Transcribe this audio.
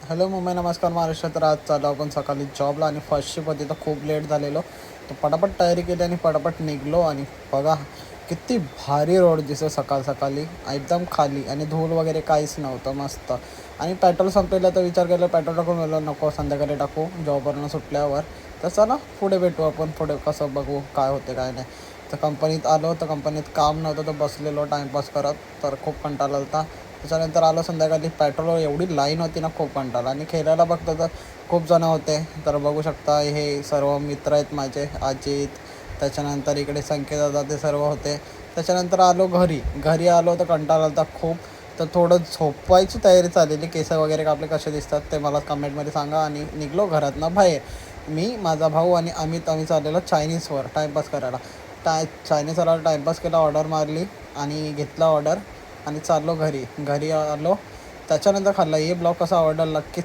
Hello Mumbai, नमस्कार महाराष्ट्र. तर आज चालू आपण सकाळी जॉबला आणि फर्स्ट शिप होती तर खूप लेट झालेलो. तर पटापट तयारी केली आणि पटापट निघलो. आणि बघा किती भारी रोड दिसतो सकाळ सकाळी, एकदम खाली आणि धूळ वगैरे काहीच नव्हतं, मस्त. आणि पेट्रोल संपलेलं तर विचार केला पेट्रोल टाकून गेलो, नको संध्याकाळी टाकू जॉबवरनं सुटल्यावर. तर चला पुढे भेटू आपण, पुढे कसं बघू काय होते काय नाही. तर कंपनीत आलो तर कंपनीत काम नव्हतं तर बसलेलो टाईमपास करत. तर खूप कंटाळा आला. त्याच्यानंतर आलो संध्याकाळी, पेट्रोलवर एवढी लाईन होती ना, खूप कंटाळा. आणि खेळायला बघतो तर खूप जणं होते. तर बघू शकता हे सर्व मित्र आहेत माझे, अजित, त्याच्यानंतर इकडे संकेत दादा, ते सर्व होते. त्याच्यानंतर आलो घरी. घरी आलो तर कंटाळा आला खूप. तर थोडं झोपायची तयारी चाललेली. केस वगैरे आपले कसे दिसतात ते मला कमेंटमध्ये सांगा. आणि निघलो घरातनं बाहेर. मी, माझा भाऊ आणि आम्ही चाललेलो चायनीजवर टाईमपास करायला. चायनीजवाला टाईमपास केला, ऑर्डर मारली आणि घेतला ऑर्डर आणि चाललो घरी. घरी आलो त्याच्यानंतर खाल्ला. हे ब्लॉग कसा आवडला नक्कीच